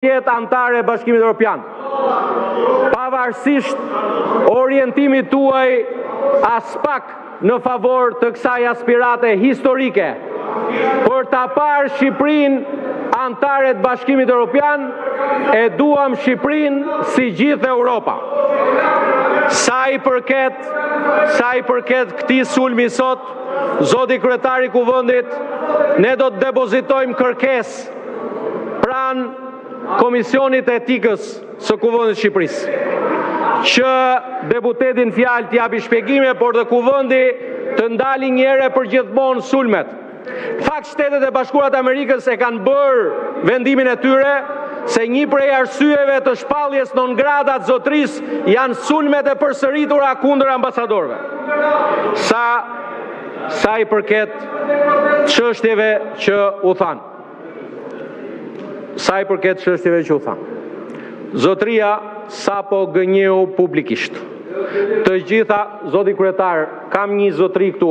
jetë antare e Bashkimit Evropian. Pavarësisht orientimit tuaj as pak në favor të kësaj aspirate historike për ta parë Shqipërinë antare të Bashkimit Evropian, e duam Shqipërinë si gjithë Europa. Sa i përket këtij sulmi sot, zoti kryetari i Kuvendit, ne do të depozitojmë kërkesë pranë Komisionit e Etikës së Kuvendit të Shqipërisë, që deputetin fjalë të japi shpjegime, por dhe Kuvendi të ndali një herë për gjithmonë sulmet. Fakt, Shtetet e Bashkuara të Amerikës e kanë bërë vendimin e tyre se një prej arsyeve të shpalljes non grata të zotërisë janë sulmet e përsëritura kundër ambasadorëve. Sa i përket çështjeve që u thanë. Zotëria sapo gënjeu publikisht. Të gjitha, zoti kryetar, kam një zotëri këtu,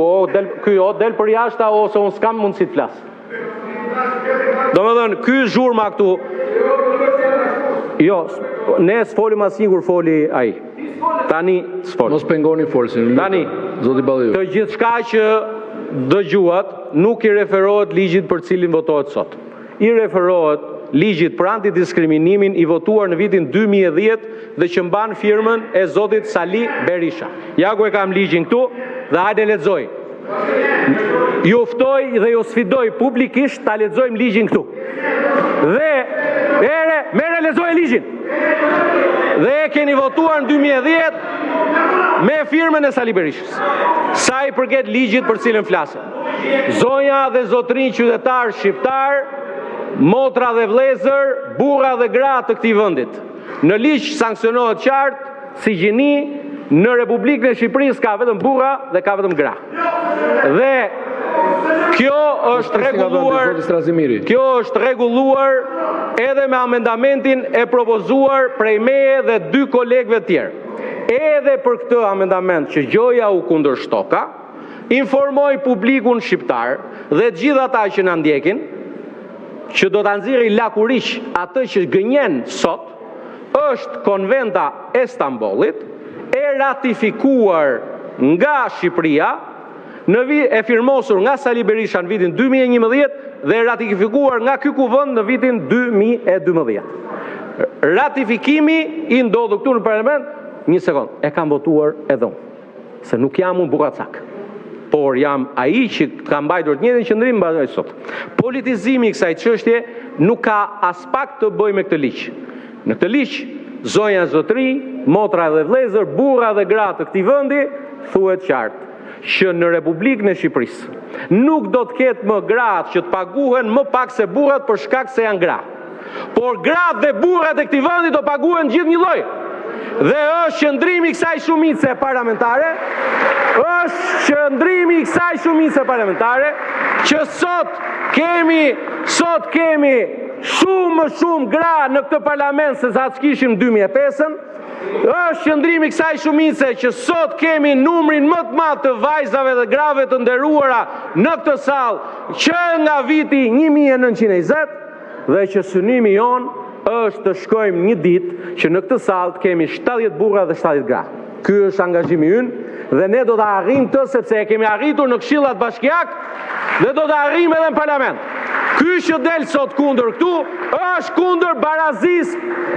ky del për jashtë ose unë s'kam mundësi të flas. Domethënë, ky zhurma këtu. Jo, ne s'folim asnjë kur foli ai. Tani s'fol. Mos pengoni folsin. Tani, zoti Balliu. Të gjithçka që dëgjuat nuk i referohet ligjit për cilin votohet sot. I referohet ligjit për antidiskriminimin i votuar në vitin 2010 dhe që mban firmën e zotit Sali Berisha. Ja ku e kam ligjin këtu dhe hajde lexoj. Ju ftoj dhe ju sfidoj publikisht ta lexojmë ligjin këtu. Dhe merre lexoj ligjin. Dhe e keni votuar në 2010 me firmën e Sali Berishës. Sa i përket ligjit për cilën flasëm. Zonja dhe zotërinj qytetar shqiptar, motra dhe vlezër, burra dhe gra të këtij vendit. Në ligj sanksionohet qartë si gjini, në Republikën e Shqipërisë ka vetëm burra dhe ka vetëm gra. Dhe kjo është rregulluar edhe me amendamentin e propozuar prej meje dhe 2 kolegëve tjerë. Edhe për këtë amendament që gjoja u kundërshtoka, informoj publikun shqiptar dhe gjithë ata që na ndjekin që do ta nxirri lakurish atë që gënjen sot, është Konventa e Stambollit, e ratifikuar nga Shqipëria, e firmosur nga Sali Berisha në vitin 2011 dhe ratifikuar nga ky kuvend në vitin 2012. Ratifikimi i ndodhur këtu në parlament, një sekond, e kam votuar edhe unë, se nuk jam unë Bullacak. Por jam ai që ka mbajtur të njëjtën qëndrim mbaj sot. Politizimi i kësaj çështje nuk ka as pak të bëjë me këtë ligj. Në këtë ligj, zonja zotëri, motra dhe vëllezër, burra dhe gra të këtij vendi, thuhet qartë që në Republikën e Shqipërisë nuk do të ketë më gratë që të paguhen më pak se burrat për shkak se janë gra. Por gratë dhe burrat e këtij vendi do paguhen gjithë një lloj. Dhe është qëndrimi i kësaj shumice parlamentare, që sot kemi shumë gra në këtë parlament se sa të kishim 2005-ën, është qëndrimi i kësaj shumice që sot kemi numrin më të madh të vajzave dhe grave të nderuara në këtë sallë që nga viti 1920 dhe që synimi jon është të shkojmë një ditë që në këtë sallë kemi 70 burra dhe 70 gra. Ky është angazhimi ynë dhe ne do ta arrijmë këtë sepse e kemi arritur në këshillat bashkiak dhe do ta arrijmë edhe në parlament. Ky që del sot kundër këtu është kundër barazisë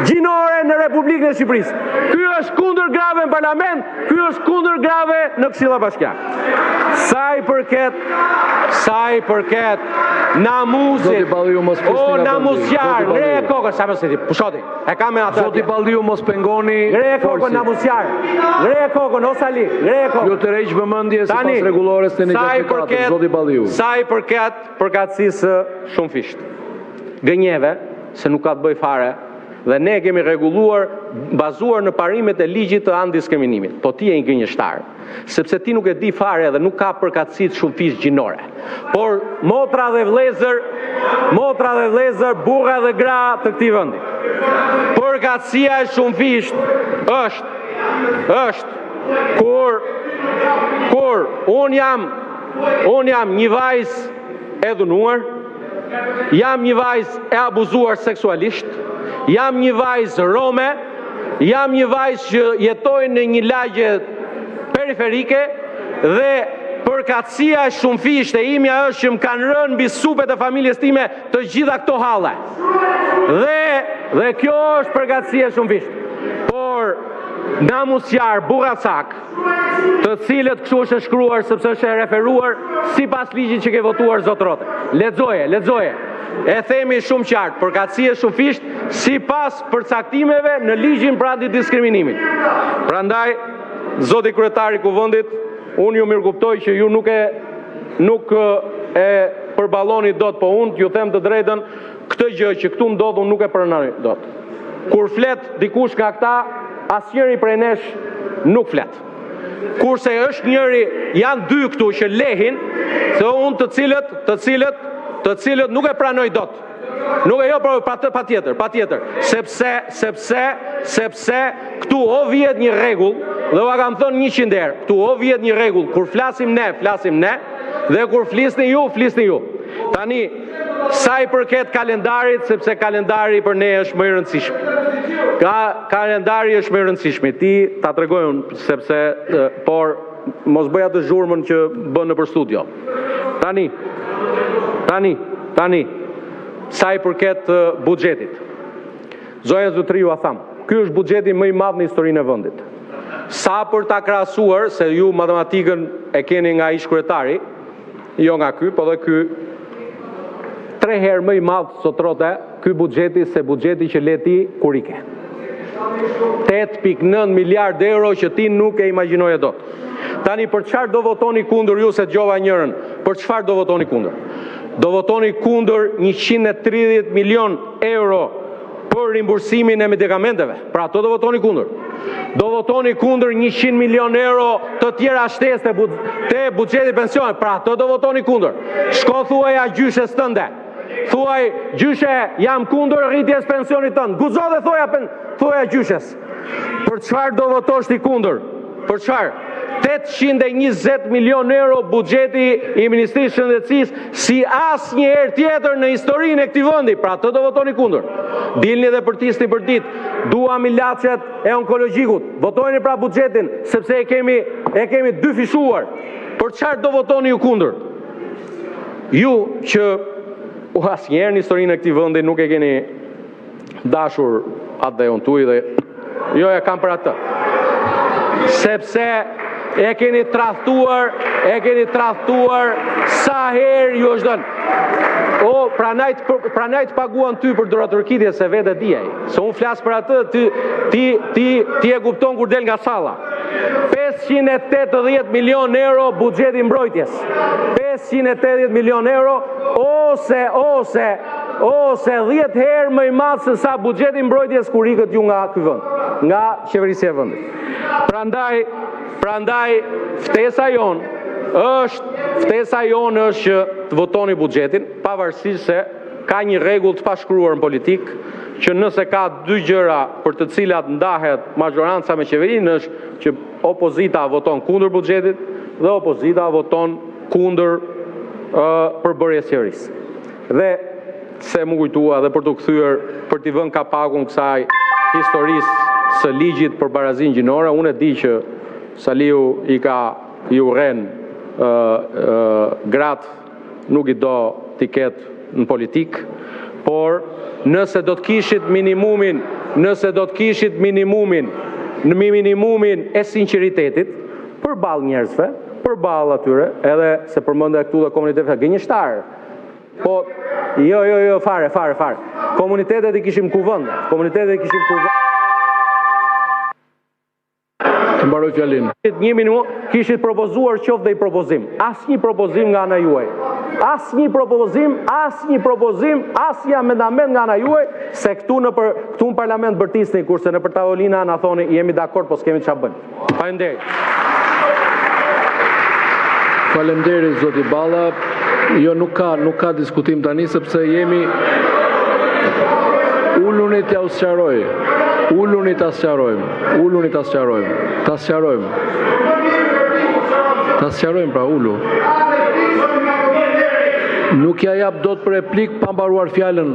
gjinore në Republikën e Shqipërisë. Ky është kundër grave në parlament, ky është kundër grave në këshillat bashkiak. Sa i përket namusit. O namusjar, ngre kokën, sa më se ti, pushoti. E kam me atë. Zoti Balliu mos pengoni. Ngre kokën namusjar. Ngre kokën o Sali, ngre kokën. Jo të rreq vëmendje sipas rregullores të 164, zoti Balliu. Sa i përket përkatësisë shumë fisht. Gënjeve se nuk ka të bëj fare dhe ne kemi rregulluar bazuar në parimet e ligjit të antidiskriminimit. Po ti je një gënjeshtar, sepse ti nuk e di fare dhe nuk ka përkatësitë shumë fisht gjinore. Por motra dhe vëllezër, burra dhe gra të këtij vendi. Përkatësia e shumë fisht është kur un jam një vajzë e dhunuar, jam një vajzë e abuzuar seksualisht, jam një vajzë rome, jam një vajzë që jetojnë në një lagje periferike dhe përkatësia e shumëfisht e imja është që më kanë rënë mbi supet e familjes time të gjitha këto halle. Dhe kjo është përkatësia e shumëfisht. Por namusjar burracak, të cilët kështu është shkruar sepse është e referuar sipas ligjit që ke votuar zotrote. Lexoje. E themi shumë qartë, përkatësia e shumëfisht sipas përcaktimeve në ligjin për antidiskriminimin. Prandaj, zoti kryetari i kuvendit, unë ju mirëkuptoj që ju nuk e përballoni dot, po unë ju them të drejtën, këtë gjë që këtu ndodh unë nuk e pranoj dot. Kur flet dikush nga këta, asnjëri prej nesh nuk flet. Kurse është njëri, janë dy këtu që lehin, se unë të cilët nuk e pranoj dot. Nuk e jo patjetër. Sepse këtu o vjet një rregull, dhe ua kam thënë 100 herë, këtu o vjet një rregull, kur flasim ne, dhe kur flisni ju. Tani, sa i përket kalendarit, sepse kalendari për ne është më i rëndësishëm. Kalendari është më i rëndësishëm. Ti ta tregoj unë, sepse por mos bëja të zhurmën që bën nëpër studio. Tani, sa i përket buxhetit. Zoja Zotri ju a tham, ky është buxheti më i madh në historinë e vendit. Sa për ta krahasuar, se ju matematikën e keni nga ish kryetari, jo nga ky, po dhe ky 3 herë më i madh sotrote ky buxheti se buxheti që le ti kur ike. 8.9 miliardë euro që ti nuk e imagjinoje dot. Tani për çfarë do votoni kundër ju se dëgjova njërin? Për çfarë do votoni kundër? Do votoni kundër 130 milion euro për rimbursimin e medikamenteve. Pra ato do votoni kundër. Do votoni kundër 100 milion euro të tjera shtesë te buxheti pensionit. Pra ato do votoni kundër. Shko thuaja gjyshes tënde. Thuaj gjyshe jam kundër rritjes pensionit tënd. Guxo dhe thoja gjyshes. Për çfarë do votosh ti kundër? Për çfarë? 820 milion euro buxheti i Ministrisë së Shëndetësisë si asnjëherë tjetër në historinë e këtij vendi. Pra ato do votoni kundër. Dilni dhe përtisni për ditë. Duam ilaçet e onkologjikut. Votojeni pra buxhetin sepse e kemi dyfishuar. Për çfarë do votoni ju kundër? Ju që asnjëherë në historinë e këtij vendi nuk e keni dashur atë dhe unë tuaj dhe jo e kam për atë. Sepse e keni tradhtuar sa herë ju është dënë. O, pranaj të paguan ty për doratërkitje se vete dijaj. Se unë flas për atë, ti e kupton kur del nga salla. 580 milion euro buxheti mbrojtjes. 580 milion euro ose 10 herë më i madh se sa buxheti mbrojtjes kur ikët ju nga ky vend, nga qeverisja e vendit. Prandaj ftesa jon është që të votoni buxhetin, pavarësisht se ka një rregull të pashkruar në politikë, që nëse ka dy gjëra për të cilat ndahet majoranca me qeverinë, është që opozita voton kundër buxhetit dhe opozita voton kundër përbërjes qeverisë. Dhe se më kujtua dhe për të kthyer, për t'i vënë kapakun kësaj historisë së ligjit për barazinë gjinore, unë e di që Saliu i urren gratë nuk i do t'i ketë në politikë, por nëse do të kishit minimumin në minimumin e sinqeritetit përballë njerëzve, përballë atyre, edhe se përmendë këtu dhe komunitetet gënjeshtar. Po jo fare. Komunitetet i kishim kuvend. Mbaroj fjalin. Një minimum kishit propozuar qoftë dhe i propozim. Asnjë propozim nga ana juaj. Asnjë propozim, asnjë amendament nga ana juaj, se këtu në parlament bërtisni, kurse në për tavolina na thoni jemi dakord, po s'kemi çfarë bëjmë. Faleminderit. Faleminderit zoti Balla. Jo, nuk ka diskutim tani sepse jemi uluni t'ja sqaroj. Uluni ta sqarojmë. Ta sqarojmë pra ulu. Nuk ja jap dot për replik pa mbaruar fjalën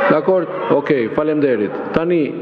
Dakor? Okej, faleminderit. Tani